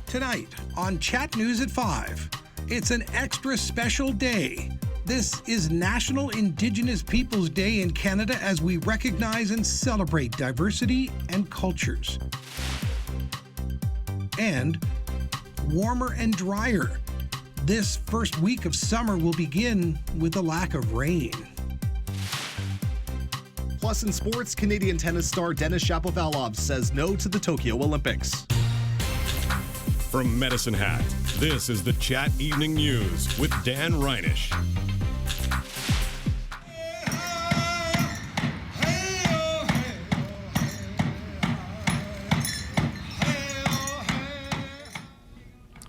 Tonight on Chat News at 5, it's an extra special day. This is National Indigenous Peoples Day in Canada as we recognize and celebrate diversity and cultures. And warmer and drier. This first week of summer will begin with a lack of rain. Plus in sports, Canadian tennis star Denis Shapovalov says no to the Tokyo Olympics. From Medicine Hat, this is the Chat Evening News with Dan Reynish.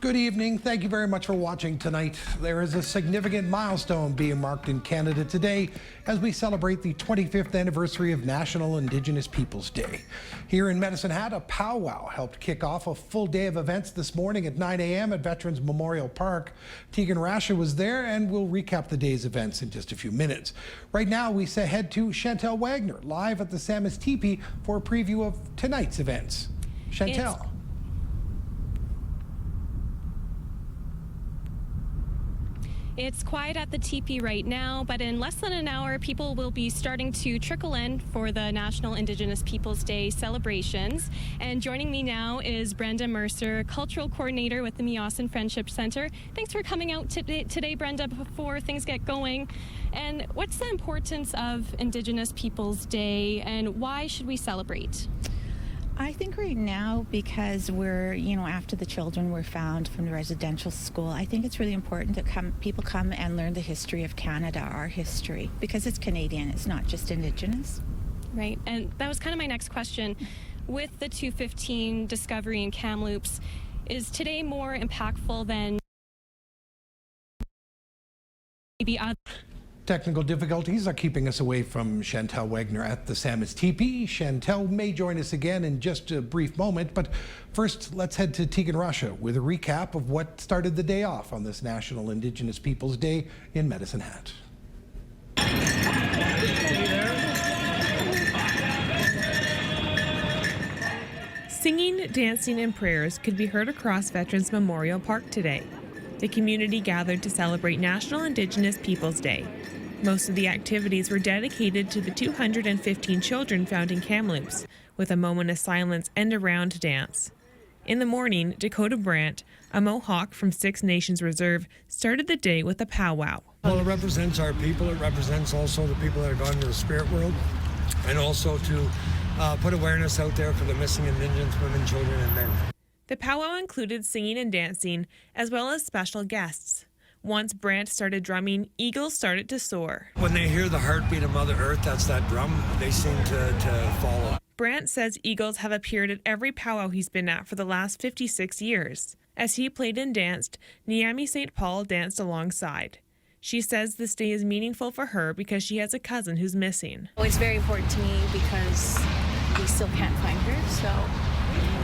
Good evening. Thank you very much for watching tonight. There is a significant milestone being marked in Canada today as we celebrate the 25th anniversary of National Indigenous Peoples Day. Here in Medicine Hat, a powwow helped kick off a full day of events this morning at 9 a.m. at Veterans Memorial Park. Tegan Rasha was there and we'll recap the day's events in just a few minutes. Right now, we say head to Chantel Wagner, live at the Samis Teepee for a preview of tonight's events. Chantel. It's quiet at the teepee right now, but in less than an hour, people will be starting to trickle in for the National Indigenous Peoples Day celebrations. And joining me now is Brenda Mercer, Cultural Coordinator with the Meowsin Friendship Center. Thanks for coming out today, Brenda, before things get going. And what's the importance of Indigenous Peoples Day, and why should we celebrate? I think right now, because we're, after the children were found from the residential school, I think it's really important that people come and learn the history of Canada, our history, because it's Canadian, it's not just Indigenous. Right, and that was kind of my next question. With the 215 discovery in Kamloops, is today more impactful than maybe other? Technical difficulties are keeping us away from Chantel Wagner at the Samis Teepee. Chantel may join us again in just a brief moment, but first let's head to Tegan Rasha with a recap of what started the day off on this National Indigenous Peoples Day in Medicine Hat. Singing, dancing, and prayers could be heard across Veterans Memorial Park today. The community gathered to celebrate National Indigenous Peoples Day. Most of the activities were dedicated to the 215 children found in Kamloops, with a moment of silence and a round dance. In the morning, Dakota Brandt, a Mohawk from Six Nations Reserve, started the day with a powwow. Well, it represents our people. It represents also the people that have gone to the spirit world, and also to put awareness out there for the missing Indigenous women, children, and men. The powwow included singing and dancing, as well as special guests. Once Brandt started drumming, eagles started to soar. When they hear the heartbeat of Mother Earth, that's that drum, they seem to follow. Brandt says eagles have appeared at every powwow he's been at for the last 56 years. As he played and danced, Niami St. Paul danced alongside. She says this day is meaningful for her because she has a cousin who's missing. It's very important to me because we still can't find her, so...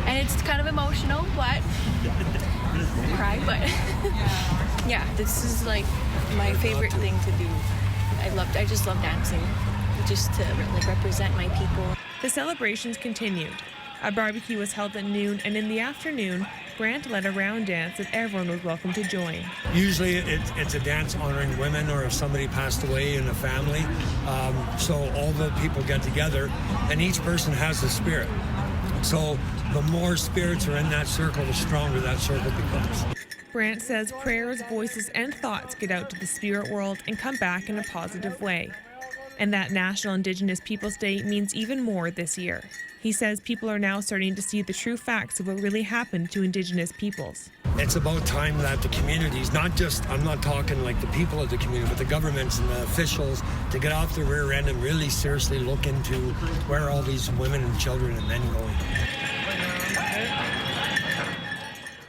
And it's kind of emotional, but I cry, but yeah, this is like my favorite thing to do. I just love dancing, just to represent my people. The celebrations continued. A barbecue was held at noon, and in the afternoon, Brandt led a round dance that everyone was welcome to join. Usually it's a dance honoring women, or if somebody passed away in a family. So all the people get together, and each person has a spirit. So the more spirits are in that circle, the stronger that circle becomes. Brandt says prayers, voices, and thoughts get out to the spirit world and come back in a positive way. And that National Indigenous Peoples Day means even more this year. He says people are now starting to see the true facts of what really happened to Indigenous peoples. It's about time that the communities, I'm not talking like the people of the community, but the governments and the officials, to get off the rear end and really seriously look into where are all these women and children and men going.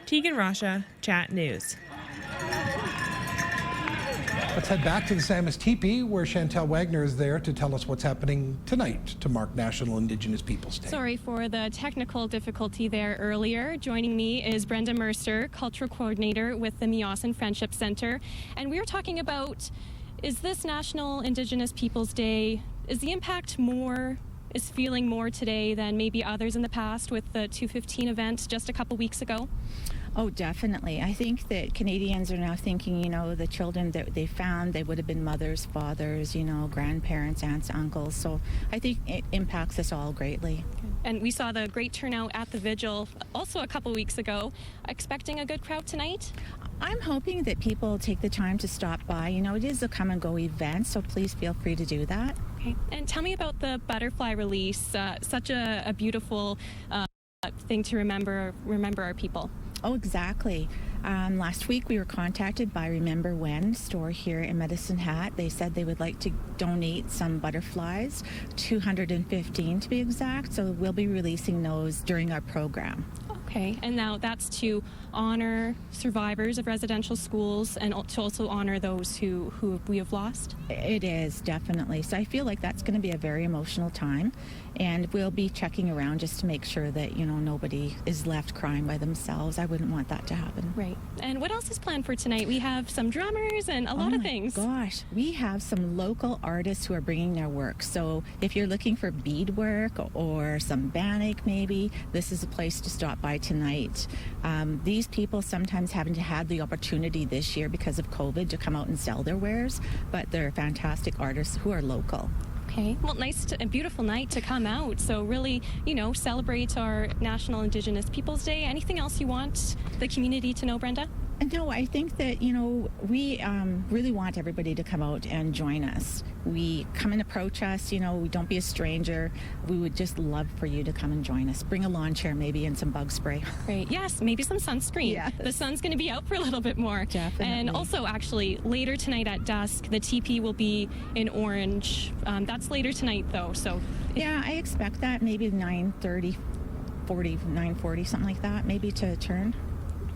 Tegan Rasha, Chat News. Let's head back to the Samis Teepee, where Chantel Wagner is there to tell us what's happening tonight to mark National Indigenous Peoples Day. Sorry for the technical difficulty there earlier. Joining me is Brenda Mercer, Cultural Coordinator with the Meowsin Friendship Center. And we were talking about, is this National Indigenous Peoples Day, is the impact is feeling more today than maybe others in the past with the 215 event just a couple weeks ago? Oh, definitely. I think that Canadians are now thinking, the children that they found, they would have been mothers, fathers, grandparents, aunts, uncles. So I think it impacts us all greatly. And we saw the great turnout at the vigil also a couple weeks ago. Expecting a good crowd tonight? I'm hoping that people take the time to stop by. It is a come and go event, so please feel free to do that. Okay. And tell me about the butterfly release. Such a beautiful thing to remember our people. Oh, exactly. Last week we were contacted by Remember When store here in Medicine Hat. They said they would like to donate some butterflies, 215 to be exact. So we'll be releasing those during our program. Okay, and now that's to honor survivors of residential schools and to also honor those who we have lost? It is, definitely. So I feel like that's going to be a very emotional time, and we'll be checking around just to make sure that, nobody is left crying by themselves. I wouldn't want that to happen. Right. And what else is planned for tonight? We have some drummers and a lot of things. Oh my gosh, we have some local artists who are bringing their work. So if you're looking for beadwork or some bannock maybe, this is a place to stop by tonight. These people sometimes haven't had the opportunity this year because of COVID to come out and sell their wares, but they're fantastic artists who are local. Okay. Well, a beautiful night to come out. So really, celebrate our National Indigenous Peoples Day. Anything else you want the community to know, Brenda? No, I think that, we really want everybody to come out and join us. We come and approach us, we don't be a stranger. We would just love for you to come and join us. Bring a lawn chair maybe and some bug spray. Great. Yes, maybe some sunscreen. Yes. The sun's going to be out for a little bit more. Definitely. And also, actually, later tonight at dusk, the teepee will be in orange. That's later tonight, though. So yeah, I expect that maybe 9:30, 9:40, something like that, maybe to turn.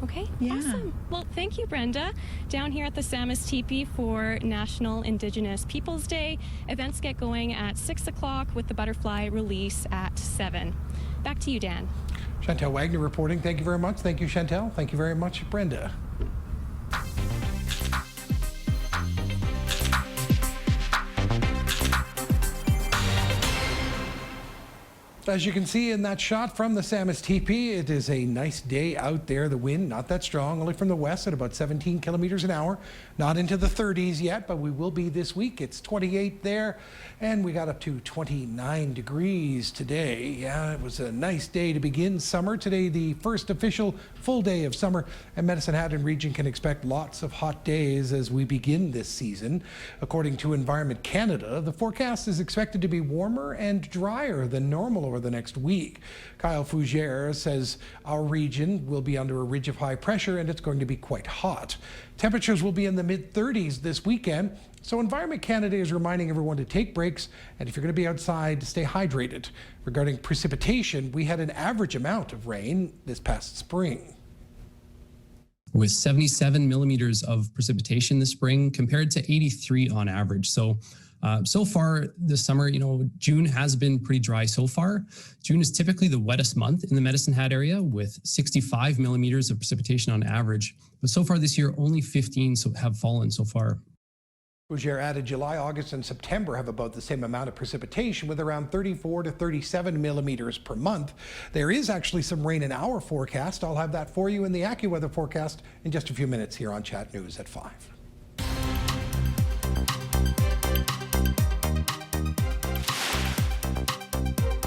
Okay, yeah. Awesome. Well, thank you, Brenda. Down here at the Samus Teepee for National Indigenous Peoples Day. Events get going at 6 o'clock with the butterfly release at 7. Back to you, Dan. Chantel Wagner reporting. Thank you very much. Thank you, Chantel. Thank you very much, Brenda. As you can see in that shot from the Samus Teepee, it is a nice day out there. The wind not that strong, only from the west at about 17 kilometers an hour. Not into the 30s yet, but we will be this week. It's 28 there, and we got up to 29 degrees today. Yeah, it was a nice day to begin summer. Today, the first official full day of summer, and Medicine Hat and region can expect lots of hot days as we begin this season. According to Environment Canada, the forecast is expected to be warmer and drier than normal over the next week. Kyle Fougere says our region will be under a ridge of high pressure and it's going to be quite hot. Temperatures will be in the mid-30s this weekend, so Environment Canada is reminding everyone to take breaks, and if you're going to be outside, stay hydrated. Regarding precipitation, we had an average amount of rain this past spring. With 77 millimeters of precipitation this spring compared to 83 on average. So far this summer, June has been pretty dry so far. June is typically the wettest month in the Medicine Hat area with 65 millimeters of precipitation on average. But so far this year, only 15 have fallen so far. Fougere added July, August, and September have about the same amount of precipitation with around 34 to 37 millimeters per month. There is actually some rain in our forecast. I'll have that for you in the AccuWeather forecast in just a few minutes here on Chat News at 5.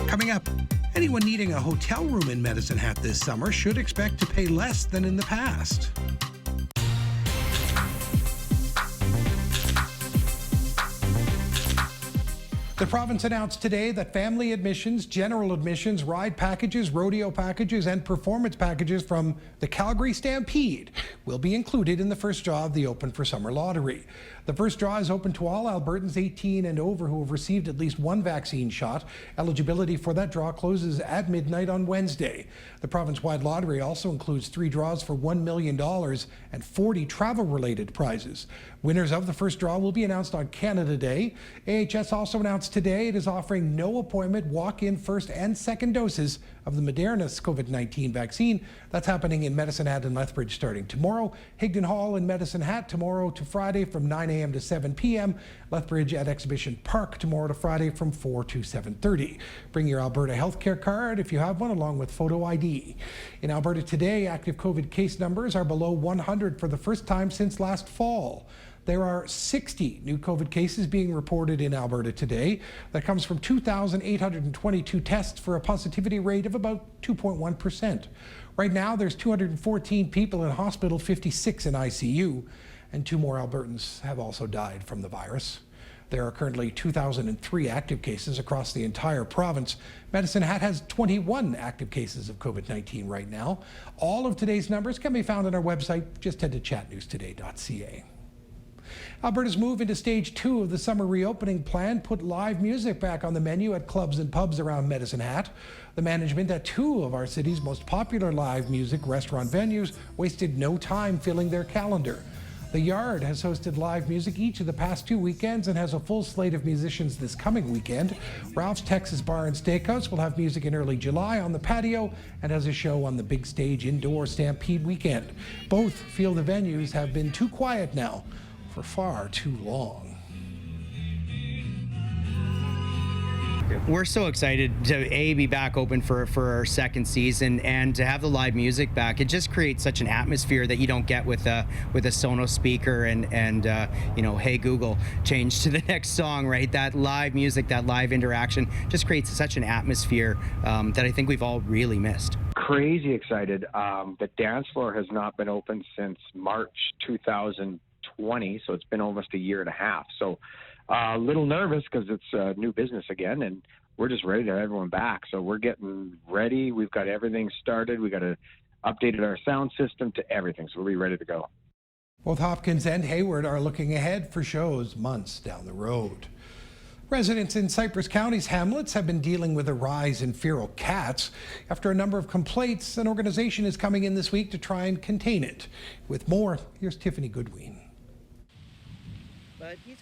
Coming up, anyone needing a hotel room in Medicine Hat this summer should expect to pay less than in the past. The province announced today that family admissions, general admissions, ride packages, rodeo packages, and performance packages from the Calgary Stampede will be included in the first draw of the Open for Summer lottery. The first draw is open to all Albertans 18 and over who have received at least one vaccine shot. Eligibility for that draw closes at midnight on Wednesday. The province-wide lottery also includes 3 draws for $1 million and 40 travel-related prizes. Winners of the first draw will be announced on Canada Day. AHS also announced today. It is offering no appointment walk-in first and second doses of the Moderna's COVID-19 vaccine. That's happening in Medicine Hat and Lethbridge starting tomorrow. Higdon Hall in Medicine Hat tomorrow to Friday from 9 a.m. to 7 p.m. Lethbridge at Exhibition Park tomorrow to Friday from 4 to 7:30. Bring your Alberta healthcare card if you have one, along with photo ID. In Alberta today, active COVID case numbers are below 100 for the first time since last fall. There are 60 new COVID cases being reported in Alberta today. That comes from 2,822 tests for a positivity rate of about 2.1%. Right now, there's 214 people in hospital, 56 in ICU, and 2 more Albertans have also died from the virus. There are currently 2,003 active cases across the entire province. Medicine Hat has 21 active cases of COVID-19 right now. All of today's numbers can be found on our website. Just head to chatnewstoday.ca. Alberta's move into stage 2 of the summer reopening plan put live music back on the menu at clubs and pubs around Medicine Hat. The management at 2 of our city's most popular live music restaurant venues wasted no time filling their calendar. The Yard has hosted live music each of the past 2 weekends and has a full slate of musicians this coming weekend. Ralph's Texas Bar and Steakhouse will have music in early July on the patio and has a show on the big stage indoor Stampede weekend. Both feel the venues have been too quiet now for far too long. We're so excited to be back open for our second season, and to have the live music back. It just creates such an atmosphere that you don't get with a Sonos speaker and hey Google, change to the next song, right? That live music, that live interaction just creates such an atmosphere that I think we've all really missed. Crazy excited. The dance floor has not been open since March 2020, so it's been almost a year and a half. So a little nervous because it's new business again, and we're just ready to have everyone back. So we're getting ready. We've got everything started. We got to updated our sound system to everything, so we'll be ready to go. Both Hopkins and Hayward are looking ahead for shows months down the road. Residents in Cypress County's hamlets have been dealing with a rise in feral cats. After a number of complaints, an organization is coming in this week to try and contain it. With more, here's Tiffany Goodwin.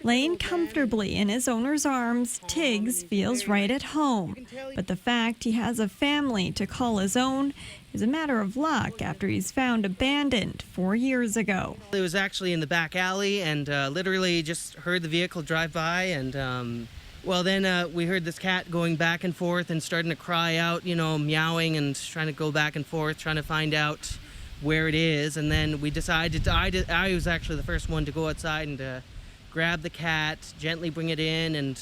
Laying comfortably in his owner's arms, Tiggs feels right at home. But the fact he has a family to call his own is a matter of luck after he's found abandoned 4 years ago. It was actually in the back alley, and literally just heard the vehicle drive by, and then we heard this cat going back and forth and starting to cry out, meowing and trying to go back and forth, trying to find out where it is. And then we decided, I was actually the first one to go outside and grab the cat, gently bring it in, and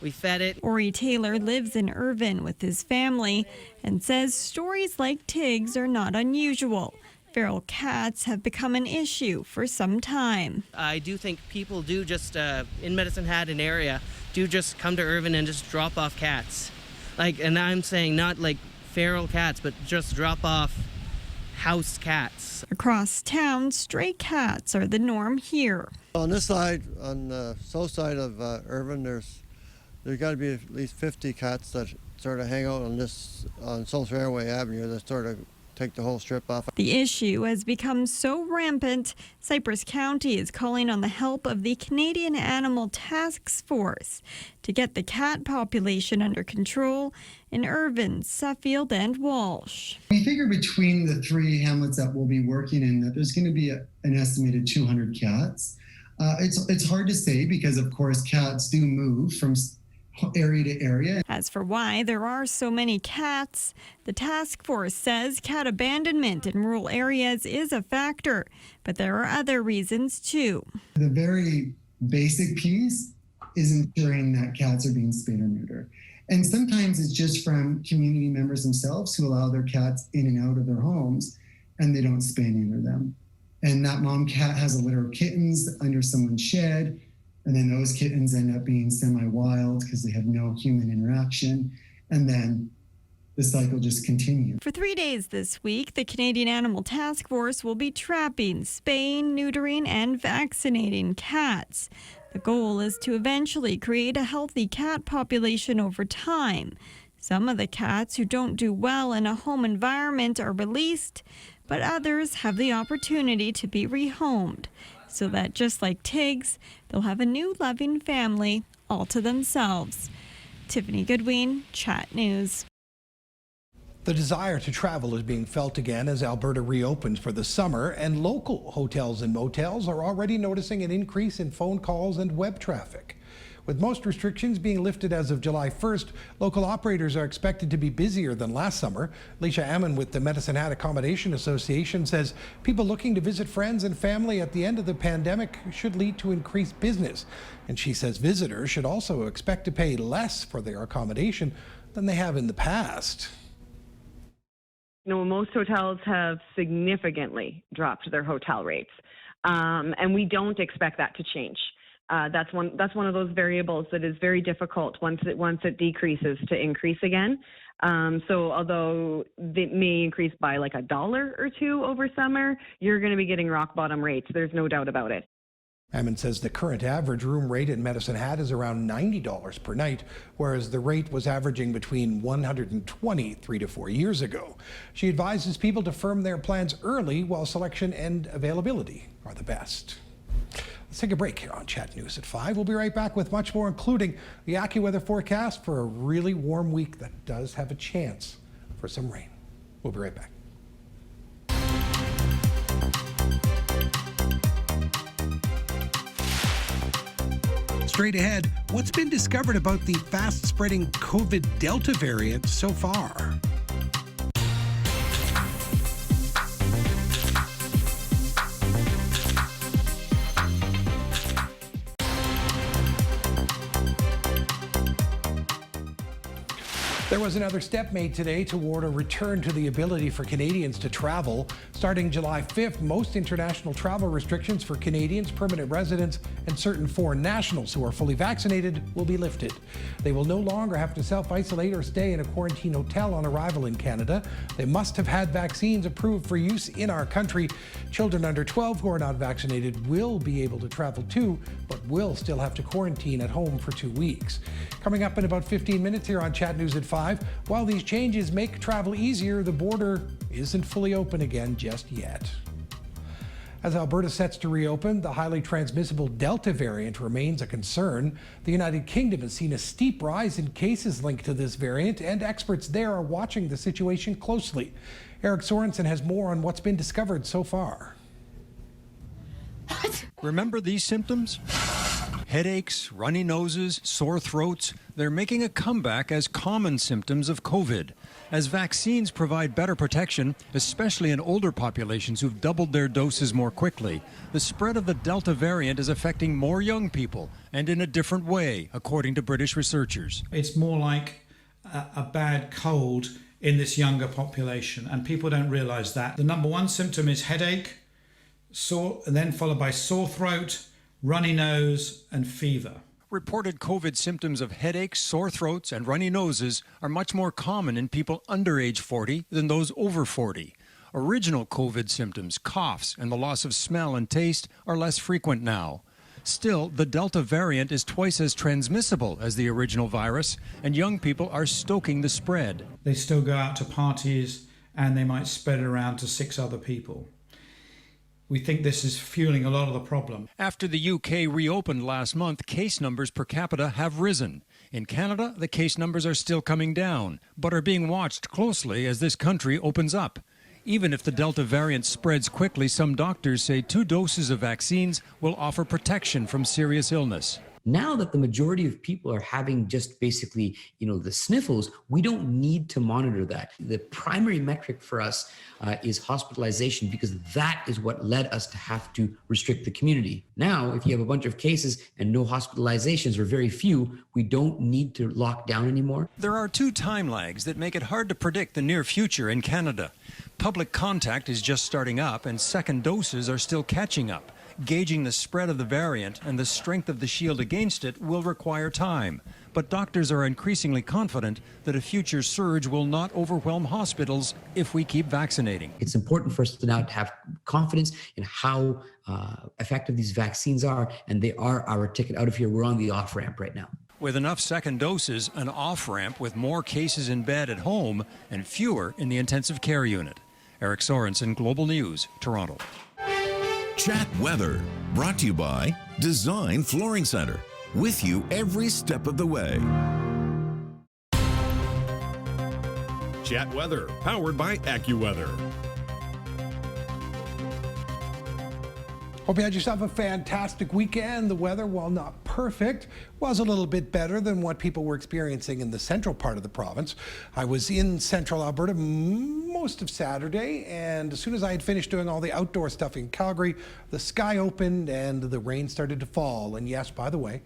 we fed it. Ori Taylor lives in Irvine with his family and says stories like Tiggs are not unusual. Feral cats have become an issue for some time. I do think people do just, in Medicine Hat and area, do just come to Irvine and just drop off cats. And I'm saying not like feral cats, but just drop off house cats. Across town, stray cats are the norm here. On this side, on the south side of Irvine, there's got to be at least 50 cats that sort of hang out on South Fairway Avenue that sort of take the whole strip off. The issue has become so rampant, Cypress County is calling on the help of the Canadian Animal Task Force to get the cat population under control in Irvine, Suffield, and Walsh. We figure between the 3 hamlets that we'll be working in that there's going to be an estimated 200 cats. It's hard to say because, of course, cats do move from area to area. As for why there are so many cats, the task force says cat abandonment in rural areas is a factor, but there are other reasons too. The very basic piece is ensuring that cats are being spayed or neutered. And sometimes it's just from community members themselves who allow their cats in and out of their homes and they don't spay and neuter them. And that mom cat has a litter of kittens under someone's shed, and then those kittens end up being semi-wild because they have no human interaction, and then the cycle just continues. For 3 days this week, the Canadian Animal Task Force will be trapping, spaying, neutering, and vaccinating cats. The goal is to eventually create a healthy cat population over time. Some of the cats who don't do well in a home environment are released, but others have the opportunity to be rehomed, so that just like Tiggs, they'll have a new loving family all to themselves. Tiffany Goodwin, Chat News. The desire to travel is being felt again as Alberta reopens for the summer, and local hotels and motels are already noticing an increase in phone calls and web traffic. With most restrictions being lifted as of July 1st, local operators are expected to be busier than last summer. Leisha Ammon with the Medicine Hat Accommodation Association says people looking to visit friends and family at the end of the pandemic should lead to increased business. And she says visitors should also expect to pay less for their accommodation than they have in the past. You know, most hotels have significantly dropped their hotel rates, and we don't expect that to change. That's one of those variables that is very difficult once it decreases to increase again. So although it may increase by like $1 or $2 over summer, you're going to be getting rock bottom rates. There's no doubt about it. Ammon says the current average room rate in Medicine Hat is around $90 per night, whereas the rate was averaging between $120 3 to 4 years ago. She advises people to firm their plans early while selection and availability are the best. Let's take a break here on Chat News at 5. We'll be right back with much more, including the AccuWeather forecast for a really warm week that does have a chance for some rain. We'll be right back. Straight ahead, what's been discovered about the fast-spreading COVID Delta variant so far? There was another step made today toward a return to the ability for Canadians to travel. Starting July 5th, most international travel restrictions for Canadians, permanent residents, and certain foreign nationals who are fully vaccinated will be lifted. They will no longer have to self-isolate or stay in a quarantine hotel on arrival in Canada. They must have had vaccines approved for use in our country. Children under 12 who are not vaccinated will be able to travel too, but will still have to quarantine at home for 2 weeks. Coming up in about 15 minutes here on Chat News at 5. While these changes make travel easier, the border isn't fully open again just yet. As Alberta sets to reopen, the highly transmissible Delta variant remains a concern. The United Kingdom has seen a steep rise in cases linked to this variant, and experts there are watching the situation closely. Eric Sorensen has more on what's been discovered so far. Remember these symptoms? Headaches, runny noses, sore throats, they're making a comeback as common symptoms of COVID. As vaccines provide better protection, especially in older populations who've doubled their doses more quickly, the spread of the Delta variant is affecting more young people and in a different way, according to British researchers. It's more like a bad cold in this younger population, and people don't realize that. The number one symptom is headache, and then followed by sore throat, runny nose, and fever. Reported COVID symptoms of headaches, sore throats, and runny noses are much more common in people under age 40 than those over 40. Original COVID symptoms, coughs, and the loss of smell and taste are less frequent now. Still, the Delta variant is twice as transmissible as the original virus, and young people are stoking the spread. They still go out to parties, and they might spread it around to 6 other people. We think this is fueling a lot of the problem. After the UK reopened last month, case numbers per capita have risen. In Canada, the case numbers are still coming down, but are being watched closely as this country opens up. Even if the Delta variant spreads quickly, some doctors say 2 doses of vaccines will offer protection from serious illness. Now that the majority of people are having just basically, the sniffles, we don't need to monitor that. The primary metric for us is hospitalization, because that is what led us to have to restrict the community. Now, if you have a bunch of cases and no hospitalizations or very few, we don't need to lock down anymore. There are 2 time lags that make it hard to predict the near future in Canada. Public contact is just starting up, and second doses are still catching up. Gauging the spread of the variant and the strength of the shield against it will require time. But doctors are increasingly confident that a future surge will not overwhelm hospitals if we keep vaccinating. It's important for us to now have confidence in how effective these vaccines are, and they are our ticket out of here. We're on the off-ramp right now. With enough second doses, an off-ramp with more cases in bed at home and fewer in the intensive care unit. Eric Sorensen, Global News, Toronto. Chat Weather, brought to you by Design Flooring Center, with you every step of the way. Chat Weather, powered by AccuWeather. Hope you had yourself a fantastic weekend. The weather, while not perfect, was a little bit better than what people were experiencing in the central part of the province. I was in central Alberta most of Saturday, and as soon as I had finished doing all the outdoor stuff in Calgary, the sky opened and the rain started to fall. And yes, by the way,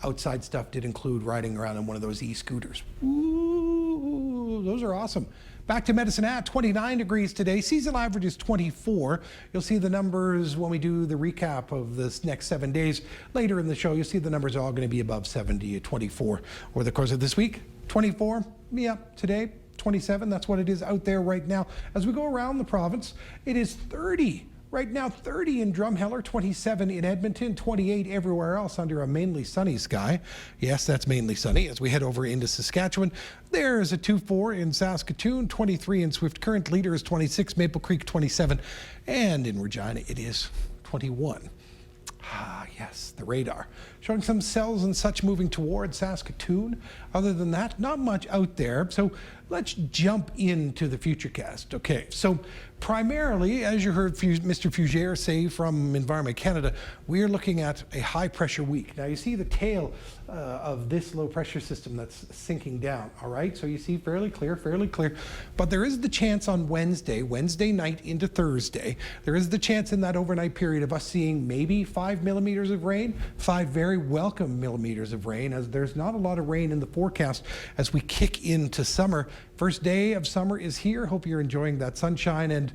outside stuff did include riding around on one of those e-scooters. Ooh, those are awesome. Back to Medicine Hat, 29 degrees today. Seasonal average is 24. You'll see the numbers when we do the recap of this next 7 days. Later in the show, you'll see the numbers are all going to be above 70 at 24 over the course of this week. 24, yeah, today, 27. That's what it is out there right now. As we go around the province, it is 30. Right now, 30 in Drumheller, 27 in Edmonton, 28 everywhere else under a mainly sunny sky. Yes, that's mainly sunny. As we head over into Saskatchewan, there's a 2-4 in Saskatoon, 23 in Swift Current. Leader is 26, Maple Creek 27, and in Regina it is 21. Ah, yes, the radar. Showing some cells and such moving towards Saskatoon. Other than that, not much out there. So let's jump into the Futurecast. Okay, so primarily, as you heard Mr. Fugere say from Environment Canada, we're looking at a high pressure week. Now you see the tail of this low pressure system that's sinking down, all right? So you see fairly clear. But there is the chance on Wednesday night into Thursday, there is the chance in that overnight period of us seeing maybe 5 millimeters of rain, 5 very welcome millimeters of rain, as there's not a lot of rain in the forecast as we kick into summer. First day of summer is here. Hope you're enjoying that sunshine, and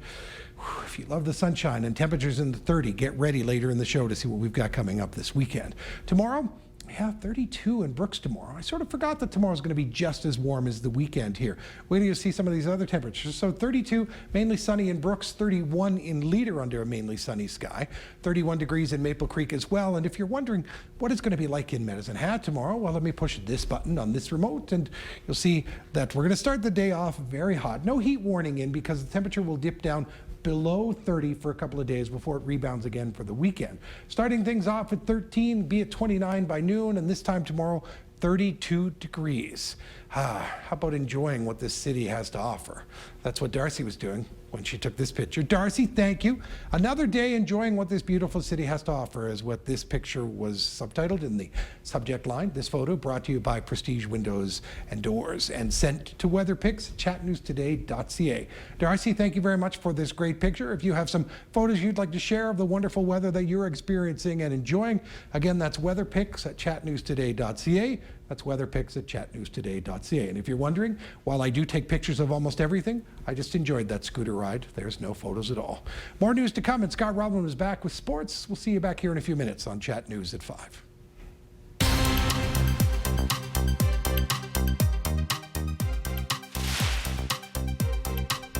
if you love the sunshine and temperatures in the 30, get ready later in the show to see what we've got coming up this weekend. Tomorrow, yeah, 32 in Brooks tomorrow. I sort of forgot that tomorrow's going to be just as warm as the weekend here. Wait till you see some of these other temperatures. So 32, mainly sunny in Brooks, 31 in Leader under a mainly sunny sky, 31 degrees in Maple Creek as well. And if you're wondering what it's going to be like in Medicine Hat tomorrow, well, let me push this button on this remote and you'll see that we're going to start the day off very hot. No heat warning in because the temperature will dip down below 30 for a couple of days before it rebounds again for the weekend. Starting things off at 13, be at 29 by noon, and this time tomorrow, 32 degrees. How about enjoying what this city has to offer? That's what Darcy was doing when she took this picture. Darcy, thank you. Another day enjoying what this beautiful city has to offer is what this picture was subtitled in the subject line. This photo brought to you by Prestige Windows and Doors and sent to weatherpics at chatnewstoday.ca. Darcy, thank you very much for this great picture. If you have some photos you'd like to share of the wonderful weather that you're experiencing and enjoying, again, that's weatherpics at chatnewstoday.ca. That's weatherpics at chatnewstoday.ca. And if you're wondering, while I do take pictures of almost everything, I just enjoyed that scooter ride. There's no photos at all. More news to come, and Scott Rodman is back with sports. We'll see you back here in a few minutes on Chat News at 5.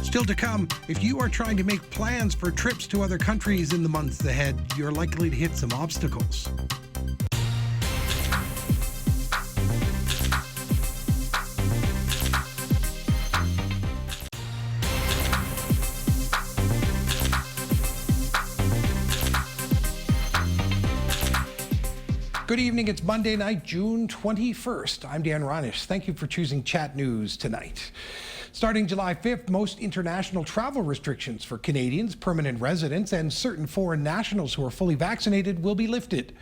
Still to come, if you are trying to make plans for trips to other countries in the months ahead, you're likely to hit some obstacles. Good evening. It's Monday night, June 21st. I'm Dan Reynish. Thank you for choosing Chat News tonight. Starting July 5th, most international travel restrictions for Canadians, permanent residents, and certain foreign nationals who are fully vaccinated will be lifted.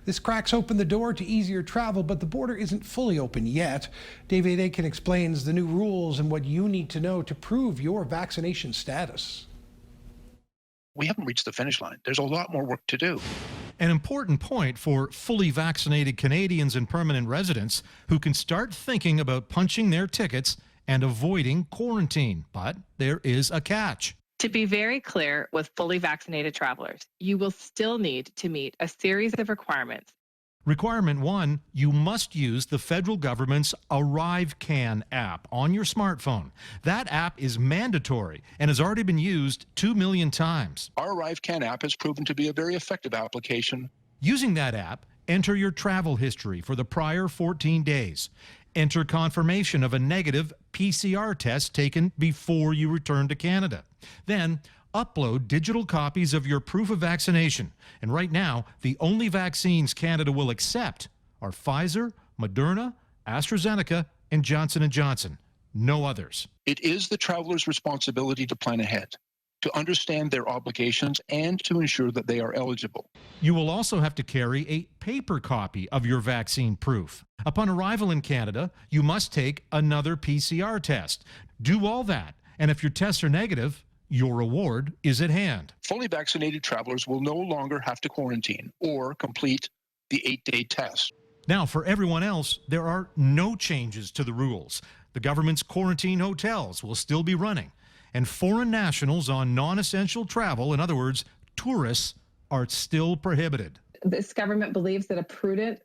This cracks open the door to easier travel, but the border isn't fully open yet. David Aiken explains the new rules and what you need to know to prove your vaccination status. We haven't reached the finish line. There's a lot more work to do. An important point for fully vaccinated Canadians and permanent residents who can start thinking about punching their tickets and avoiding quarantine. But there is a catch. To be very clear with fully vaccinated travelers, you will still need to meet a series of requirements. Requirement 1, you must use the federal government's ArriveCan app on your smartphone. That app is mandatory and has already been used 2 million times. Our ArriveCan app has proven to be a very effective application. Using that app, enter your travel history for the prior 14 days. Enter confirmation of a negative PCR test taken before you return to Canada. Then, upload digital copies of your proof of vaccination. And right now, the only vaccines Canada will accept are Pfizer, Moderna, AstraZeneca, and Johnson & Johnson. no others. It is the traveler's responsibility to plan ahead, to understand their obligations, and to ensure that they are eligible. You will also have to carry a paper copy of your vaccine proof. Upon arrival in Canada, you must take another PCR test. Do all that, and if your tests are negative, your reward is at hand. Fully vaccinated travelers will no longer have to quarantine or complete the 8-day test. Now, for everyone else, there are no changes to the rules. The government's quarantine hotels will still be running, and foreign nationals on non-essential travel, in other words, tourists, are still prohibited. This government believes that a prudent,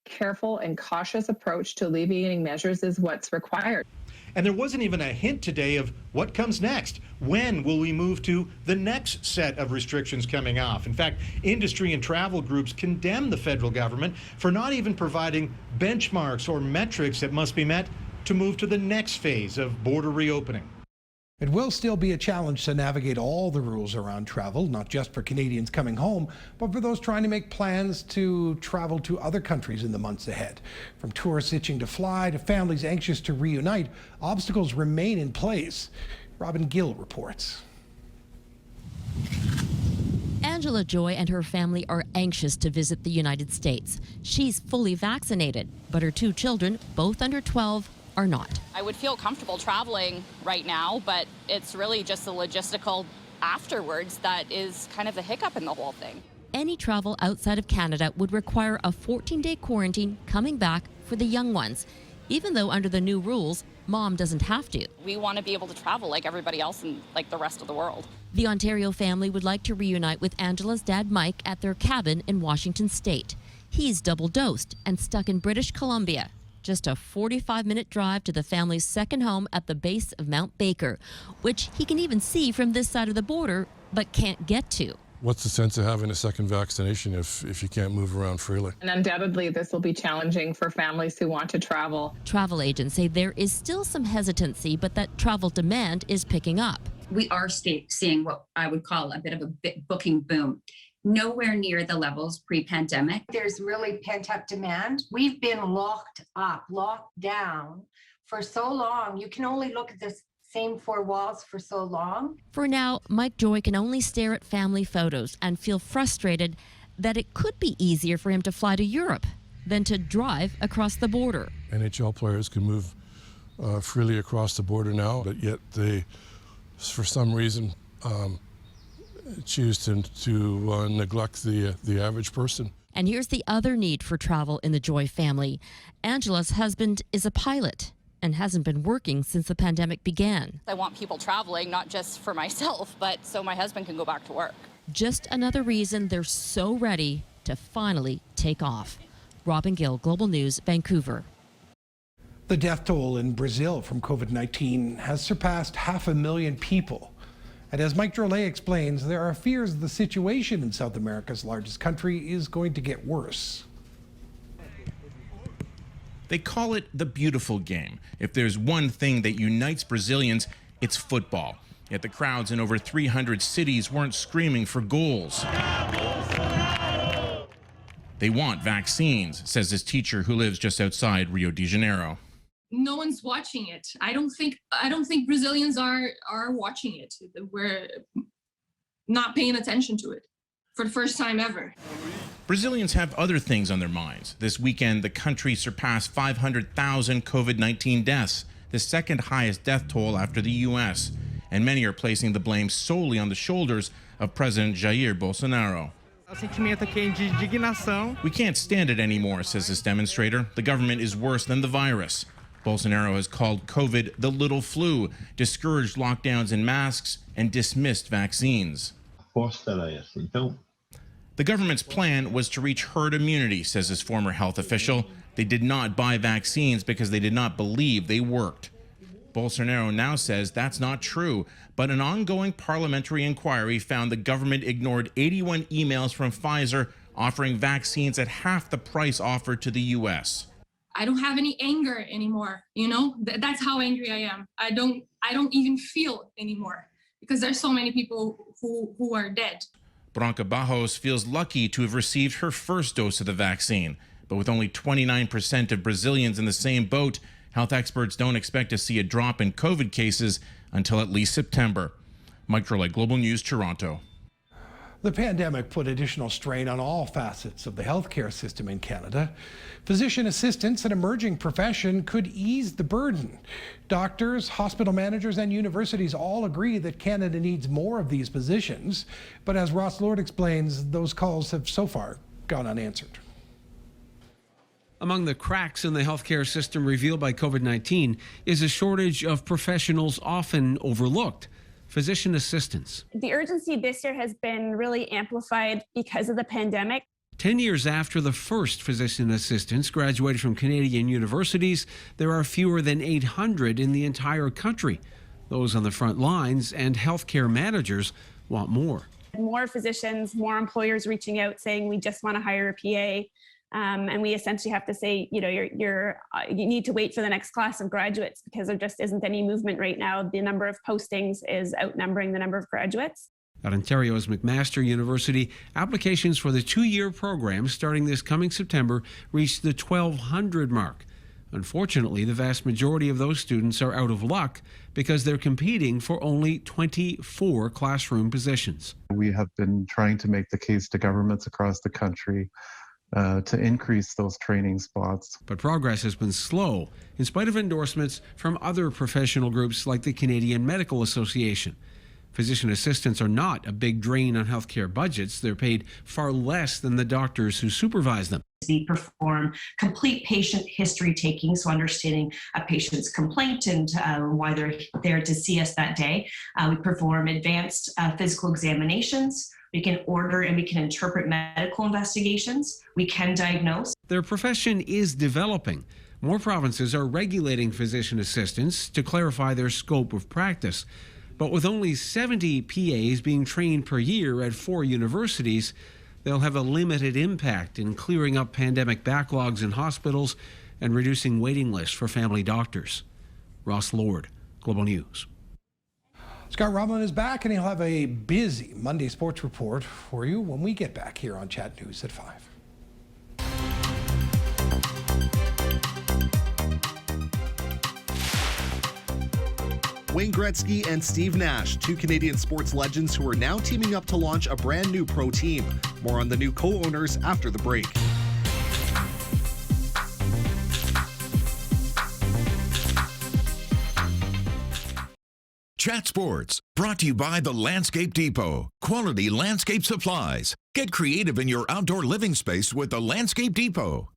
careful, and cautious approach to alleviating measures is what's required. And there wasn't even a hint today of what comes next. When will we move to the next set of restrictions coming off? In fact, industry and travel groups condemn the federal government for not even providing benchmarks or metrics that must be met to move to the next phase of border reopening. It will still be a challenge to navigate all the rules around travel, not just for Canadians coming home, but for those trying to make plans to travel to other countries in the months ahead. From tourists itching to fly to families anxious to reunite, obstacles remain in place. Robin Gill reports. Angela Joy and her family are anxious to visit the United States. She's fully vaccinated, but her two children, both under 12, are not. I would feel comfortable traveling right now, but it's really just the logistical afterwards that is kind of the hiccup in the whole thing. Any travel outside of Canada would require a 14-day quarantine coming back for the young ones, even though under the new rules, Mom doesn't have to. We want to be able to travel like everybody else in like the rest of the world. The Ontario family would like to reunite with Angela's dad, Mike, at their cabin in Washington State. He's double-dosed and stuck in British Columbia. Just a 45-minute drive to the family's second home at the base of Mount Baker, which he can even see from this side of the border, but can't get to. What's the sense of having a second vaccination if you can't move around freely? And undoubtedly, this will be challenging for families who want to travel. Travel agents say there is still some hesitancy, but that travel demand is picking up. We are seeing what I would call a bit of a booking boom. Nowhere near the levels pre-pandemic. There's really pent-up demand. We've been locked down for so long. You can only look at the same four walls for so long. For now, Mike Joy can only stare at family photos and feel frustrated that it could be easier for him to fly to Europe than to drive across the border. NHL players can move freely across the border now, but yet they, for some reason, choose to neglect the average person. And here's the other need for travel in the Joy family. Angela's husband is a pilot and hasn't been working since the pandemic began. I want people traveling, not just for myself, but so my husband can go back to work. Just another reason they're so ready to finally take off. Robin Gill, Global News, Vancouver. The death toll in Brazil from COVID-19 has surpassed 500,000 people. And as Mike Drolet explains, there are fears the situation in South America's largest country is going to get worse. They call it the beautiful game. If there's one thing that unites Brazilians, it's football. Yet the crowds in over 300 cities weren't screaming for goals. They want vaccines, says this teacher who lives just outside Rio de Janeiro. No one's watching it. I don't think Brazilians are watching it. We're not paying attention to it for the first time ever. Brazilians have other things on their minds. This weekend, the country surpassed 500,000 COVID-19 deaths, the second highest death toll after the U.S. And many are placing the blame solely on the shoulders of President Jair Bolsonaro. We can't stand it anymore, says this demonstrator. The government is worse than the virus. Bolsonaro has called COVID the little flu, discouraged lockdowns and masks, and dismissed vaccines. The government's plan was to reach herd immunity, says this former health official. They did not buy vaccines because they did not believe they worked. Bolsonaro now says that's not true, but an ongoing parliamentary inquiry found the government ignored 81 emails from Pfizer offering vaccines at half the price offered to the U.S. I don't have any anger anymore. You know, that's how angry I am. I don't even feel anymore because there's so many people who are dead. Branca Barros feels lucky to have received her first dose of the vaccine, but with only 29% of Brazilians in the same boat, Health experts don't expect to see a drop in COVID cases until at least September. Mike Trollet, Global News, Toronto. The pandemic put additional strain on all facets of the healthcare system in Canada. Physician assistants, an emerging profession, could ease the burden. Doctors, hospital managers, and universities all agree that Canada needs more of these positions. But as Ross Lord explains, those calls have so far gone unanswered. Among the cracks in the healthcare system revealed by COVID-19 is a shortage of professionals often overlooked. Physician assistants. The urgency this year has been really amplified because of the pandemic. 10 years after the first physician assistants graduated from Canadian universities, there are fewer than 800 in the entire country. Those on the front lines and healthcare managers want more. More physicians, more employers reaching out saying, we just want to hire a PA. And we essentially have to say, you need to wait for the next class of graduates because there just isn't any movement right now. The number of postings is outnumbering the number of graduates. At Ontario's McMaster University, applications for the 2-year program starting this coming September reached the 1,200 mark. Unfortunately, the vast majority of those students are out of luck because they're competing for only 24 classroom positions. We have been trying to make the case to governments across the country to increase those training spots. But progress has been slow, in spite of endorsements from other professional groups like the Canadian Medical Association. Physician assistants are not a big drain on healthcare budgets. They're paid far less than the doctors who supervise them. We perform complete patient history taking, so understanding a patient's complaint and why they're there to see us that day. We perform advanced physical examinations. We can order and we can interpret medical investigations. We can diagnose. Their profession is developing. More provinces are regulating physician assistants to clarify their scope of practice. But with only 70 PAs being trained per year at 4 universities, they'll have a limited impact in clearing up pandemic backlogs in hospitals and reducing waiting lists for family doctors. Ross Lord, Global News. Scott Rumlin is back, and he'll have a busy Monday sports report for you when we get back here on Chat News at 5. Wayne Gretzky and Steve Nash, 2 Canadian sports legends who are now teaming up to launch a brand new pro team. More on the new co-owners after the break. Chat Sports, brought to you by the Landscape Depot. Quality landscape supplies. Get creative in your outdoor living space with the Landscape Depot.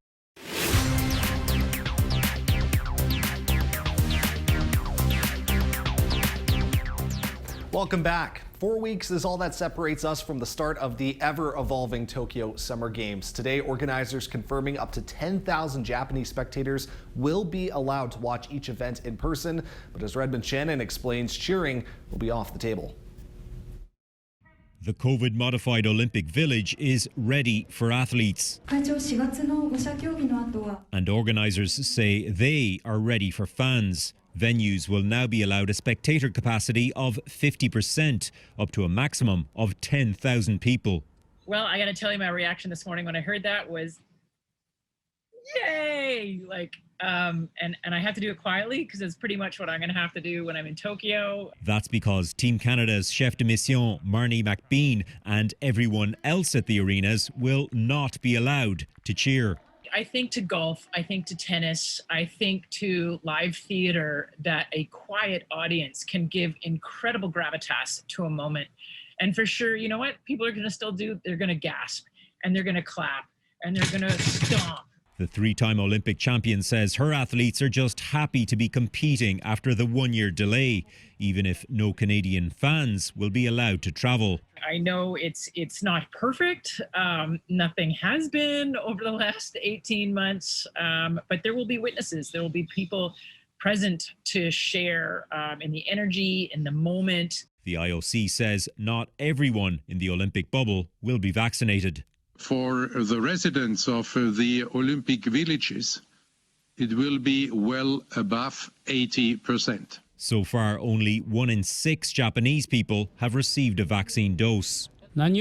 Welcome back. 4 weeks is all that separates us from the start of the ever-evolving Tokyo Summer Games. Today, organizers confirming up to 10,000 Japanese spectators will be allowed to watch each event in person. But as Redmond Shannon explains, cheering will be off the table. The COVID-modified Olympic Village is ready for athletes. And organizers say they are ready for fans. Venues will now be allowed a spectator capacity of 50%, up to a maximum of 10,000 people. Well, I got to tell you, my reaction this morning when I heard that was, yay! And I have to do it quietly because it's pretty much what I'm going to have to do when I'm in Tokyo. That's because Team Canada's chef de mission, Marnie McBean, and everyone else at the arenas will not be allowed to cheer. I think to golf, I think to tennis, I think to live theater, that a quiet audience can give incredible gravitas to a moment. And for sure, you know what? People are going to still do, they're going to gasp and they're going to clap and they're going to stomp. The 3-time Olympic champion says her athletes are just happy to be competing after the 1-year delay, even if no Canadian fans will be allowed to travel. I know it's not perfect. Nothing has been over the last 18 months, but there will be witnesses. There will be people present to share in the energy, in the moment. The IOC says not everyone in the Olympic bubble will be vaccinated. For the residents of the Olympic villages, it will be well above 80%. So far, only 1 in 6 Japanese people have received a vaccine dose. And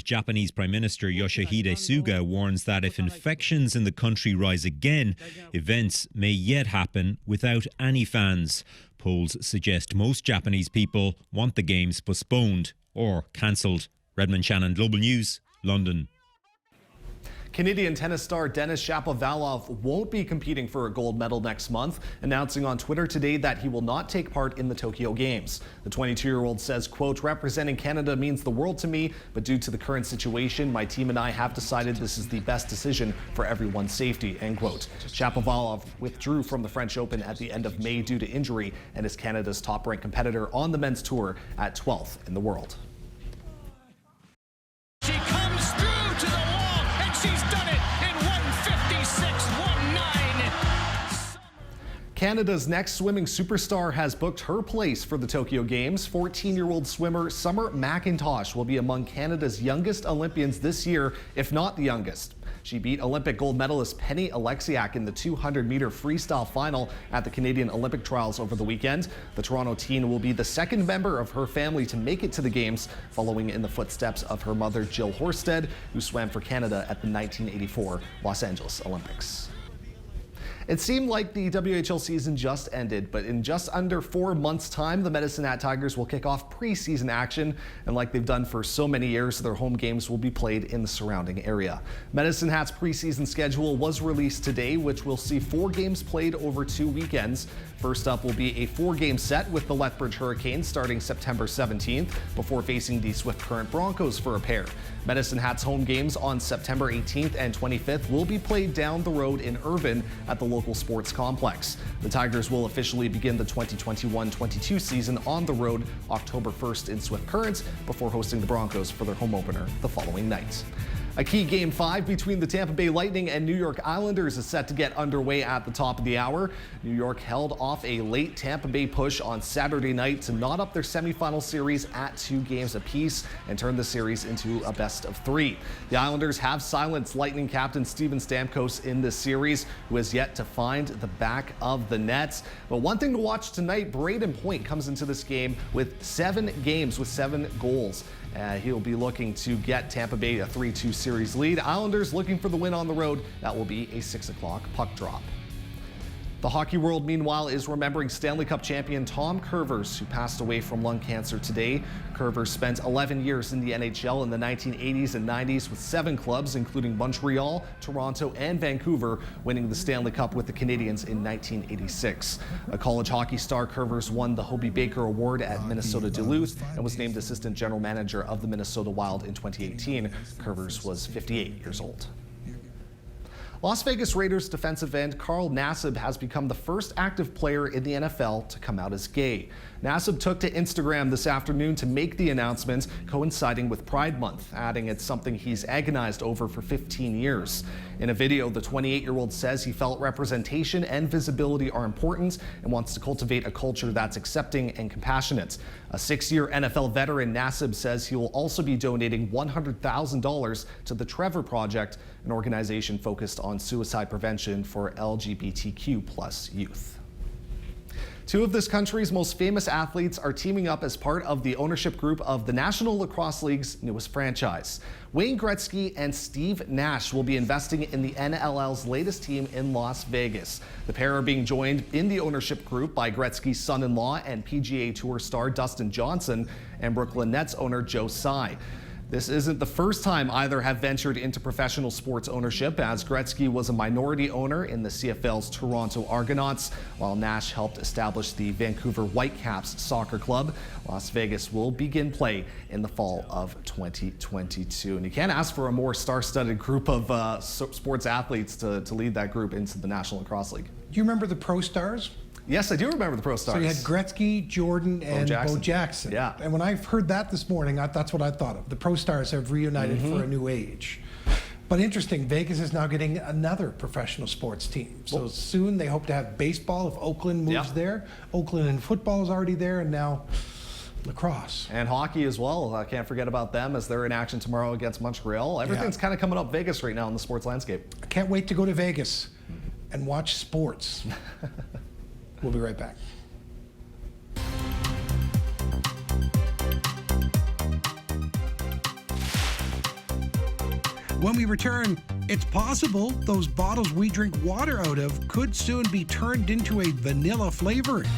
Japanese Prime Minister Yoshihide Suga warns that if infections in the country rise again, events may yet happen without any fans. Polls suggest most Japanese people want the games postponed or cancelled. Redmond Shannon, Global News, London. Canadian tennis star Denis Shapovalov won't be competing for a gold medal next month, announcing on Twitter today that he will not take part in the Tokyo Games. The 22-year-old says, quote, "Representing Canada means the world to me, but due to the current situation, my team and I have decided this is the best decision for everyone's safety," end quote. Shapovalov withdrew from the French Open at the end of May due to injury and is Canada's top-ranked competitor on the men's tour at 12th in the world. She comes through to the wall, and she's done it in 156.19. Canada's next swimming superstar has booked her place for the Tokyo Games. 14-year-old swimmer Summer McIntosh will be among Canada's youngest Olympians this year, if not the youngest. She beat Olympic gold medalist Penny Alexiak in the 200-meter freestyle final at the Canadian Olympic Trials over the weekend. The Toronto teen will be the second member of her family to make it to the Games, following in the footsteps of her mother Jill Horsted, who swam for Canada at the 1984 Los Angeles Olympics. It seemed like the WHL season just ended, but in just under 4 months' time, the Medicine Hat Tigers will kick off preseason action, and like they've done for so many years, their home games will be played in the surrounding area. Medicine Hat's preseason schedule was released today, which will see 4 games played over 2 weekends. First up will be a 4-game set with the Lethbridge Hurricanes starting September 17th, before facing the Swift Current Broncos for a pair. Medicine Hat's home games on September 18th and 25th will be played down the road in Irvine at the local sports complex. The Tigers will officially begin the 2021-22 season on the road October 1st in Swift Current, before hosting the Broncos for their home opener the following night. A key Game 5 between the Tampa Bay Lightning and New York Islanders is set to get underway at the top of the hour. New York held off a late Tampa Bay push on Saturday night to knot up their semifinal series at 2 games apiece and turn the series into a best of 3. The Islanders have silenced Lightning captain Steven Stamkos in this series, who has yet to find the back of the net. But one thing to watch tonight, Braden Point comes into this game with 7 games with 7 goals. He'll be looking to get Tampa Bay a 3-2 series lead. Islanders looking for the win on the road. That will be a 6 o'clock puck drop. The hockey world, meanwhile, is remembering Stanley Cup champion Tom Kurvers, who passed away from lung cancer today. Kurvers spent 11 years in the NHL in the 1980s and 90s with 7 clubs, including Montreal, Toronto, and Vancouver, winning the Stanley Cup with the Canadiens in 1986. A college hockey star, Kurvers won the Hobey Baker Award at Minnesota Duluth and was named assistant general manager of the Minnesota Wild in 2018. Kurvers was 58 years old. Las Vegas Raiders defensive end Carl Nassib has become the first active player in the NFL to come out as gay. Nassib took to Instagram this afternoon to make the announcement, coinciding with Pride Month, adding it's something he's agonized over for 15 years. In a video, the 28-year-old says he felt representation and visibility are important and wants to cultivate a culture that's accepting and compassionate. A 6-year NFL veteran, Nassib says he will also be donating $100,000 to the Trevor Project, an organization focused on suicide prevention for LGBTQ+ youth. 2 of this country's most famous athletes are teaming up as part of the ownership group of the National Lacrosse League's newest franchise. Wayne Gretzky and Steve Nash will be investing in the NLL's latest team in Las Vegas. The pair are being joined in the ownership group by Gretzky's son-in-law and PGA Tour star Dustin Johnson and Brooklyn Nets owner Joe Tsai. This isn't the first time either have ventured into professional sports ownership, as Gretzky was a minority owner in the CFL's Toronto Argonauts, while Nash helped establish the Vancouver Whitecaps soccer club. Las Vegas will begin play in the fall of 2022. And you can't ask for a more star-studded group of sports athletes to lead that group into the National Lacrosse League. Do you remember the Pro Stars? Yes, I do remember the Pro Stars. So you had Gretzky, Jordan, and Bo Jackson. Yeah. And when I heard that this morning, that's what I thought of. The Pro Stars have reunited for a new age. But interesting, Vegas is now getting another professional sports team. So soon they hope to have baseball if Oakland moves there. Oakland and football is already there, and now lacrosse. And hockey as well. I can't forget about them as they're in action tomorrow against Montreal. Everything's kind of coming up Vegas right now in the sports landscape. I can't wait to go to Vegas and watch sports. We'll be right back. When we return, it's possible those bottles we drink water out of could soon be turned into a vanilla flavoring.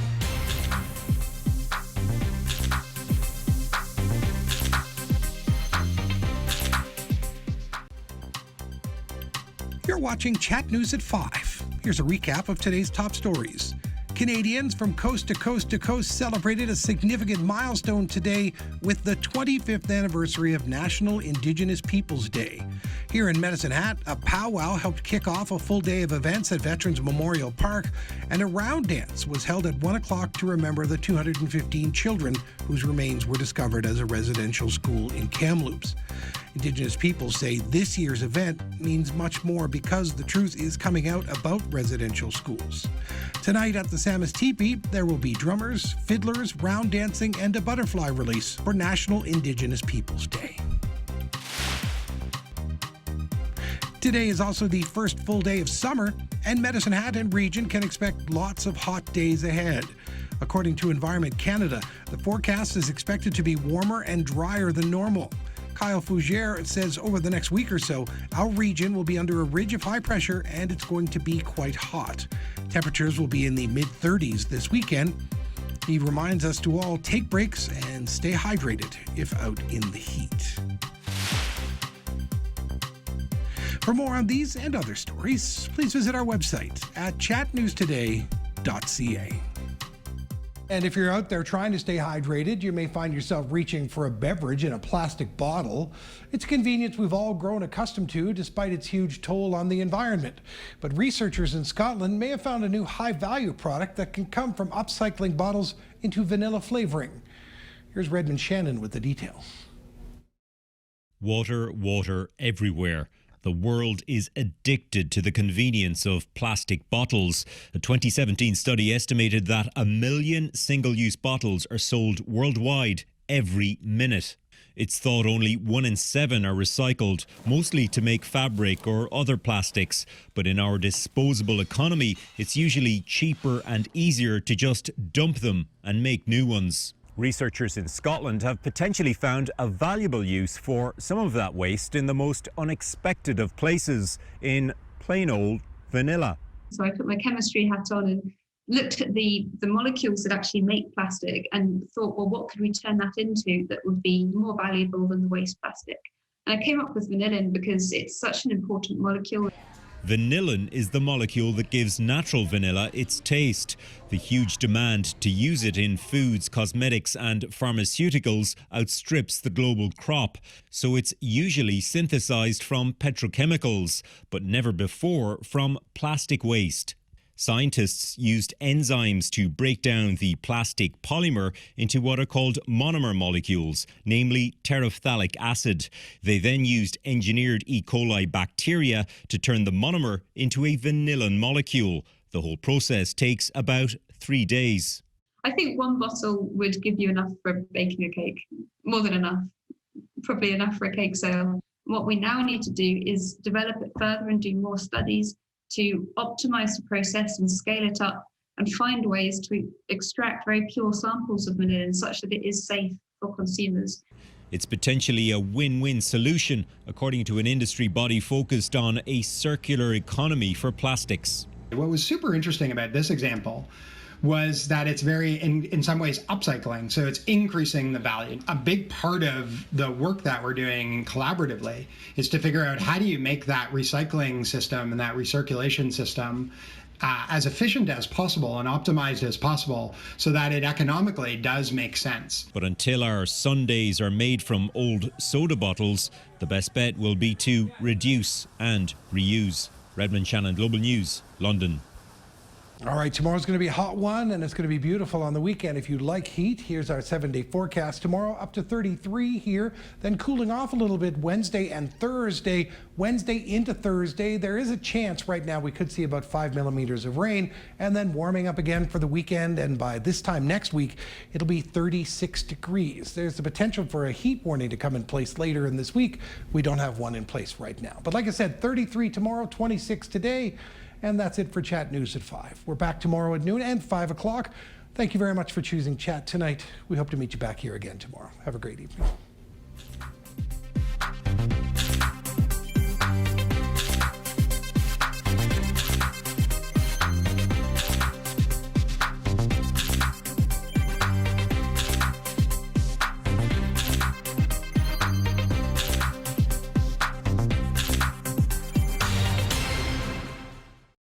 You're watching Chat News at 5. Here's a recap of today's top stories. Canadians from coast to coast to coast celebrated a significant milestone today with the 25th anniversary of National Indigenous Peoples Day. Here in Medicine Hat, a powwow helped kick off a full day of events at Veterans Memorial Park, and a round dance was held at 1 o'clock to remember the 215 children whose remains were discovered as a residential school in Kamloops. Indigenous peoples say this year's event means much more because the truth is coming out about residential schools. Tonight at the Samus Teepee, there will be drummers, fiddlers, round dancing, and a butterfly release for National Indigenous Peoples Day. Today is also the first full day of summer, and Medicine Hat and region can expect lots of hot days ahead. According to Environment Canada, the forecast is expected to be warmer and drier than normal. Kyle Fougere says over the next week or so, our region will be under a ridge of high pressure and it's going to be quite hot. Temperatures will be in the mid-30s this weekend. He reminds us to all take breaks and stay hydrated if out in the heat. For more on these and other stories, please visit our website at chatnewstoday.ca. And if you're out there trying to stay hydrated, you may find yourself reaching for a beverage in a plastic bottle. It's a convenience we've all grown accustomed to, despite its huge toll on the environment. But researchers in Scotland may have found a new high-value product that can come from upcycling bottles into vanilla flavoring. Here's Redmond Shannon with the details. Water, water everywhere. The world is addicted to the convenience of plastic bottles. A 2017 study estimated that 1 million single-use bottles are sold worldwide every minute. It's thought only 1 in 7 are recycled, mostly to make fabric or other plastics. But in our disposable economy, it's usually cheaper and easier to just dump them and make new ones. Researchers in Scotland have potentially found a valuable use for some of that waste in the most unexpected of places, in plain old vanilla. So I put my chemistry hat on and looked at the molecules that actually make plastic and thought, well, what could we turn that into that would be more valuable than the waste plastic? And I came up with vanillin because it's such an important molecule. Vanillin is the molecule that gives natural vanilla its taste. The huge demand to use it in foods, cosmetics and pharmaceuticals outstrips the global crop, so it's usually synthesized from petrochemicals, but never before from plastic waste. Scientists used enzymes to break down the plastic polymer into what are called monomer molecules, namely terephthalic acid. They then used engineered E. coli bacteria to turn the monomer into a vanillin molecule. The whole process takes about 3 days. I think 1 bottle would give you enough for baking a cake, more than enough, probably enough for a cake sale. What we now need to do is develop it further and do more studies to optimize the process and scale it up and find ways to extract very pure samples of vanillin such that it is safe for consumers. It's potentially a win-win solution, according to an industry body focused on a circular economy for plastics. What was super interesting about this example was that it's very, in some ways, upcycling. So it's increasing the value. A big part of the work that we're doing collaboratively is to figure out how do you make that recycling system and that recirculation system as efficient as possible and optimized as possible so that it economically does make sense. But until our sundaes are made from old soda bottles, the best bet will be to reduce and reuse. Redmond Shannon, Global News, London. All right, tomorrow's going to be a hot one, and it's going to be beautiful on the weekend. If you like heat, here's our 7-day forecast. Tomorrow up to 33 here, then cooling off a little bit Wednesday and Thursday. Wednesday into Thursday, there is a chance right now we could see about 5 millimeters of rain, and then warming up again for the weekend. And by this time next week, it'll be 36 degrees. There's the potential for a heat warning to come in place later in this week. We don't have one in place right now. But like I said, 33 tomorrow, 26 today. And that's it for Chat News at 5. We're back tomorrow at noon and 5 o'clock. Thank you very much for choosing Chat tonight. We hope to meet you back here again tomorrow. Have a great evening.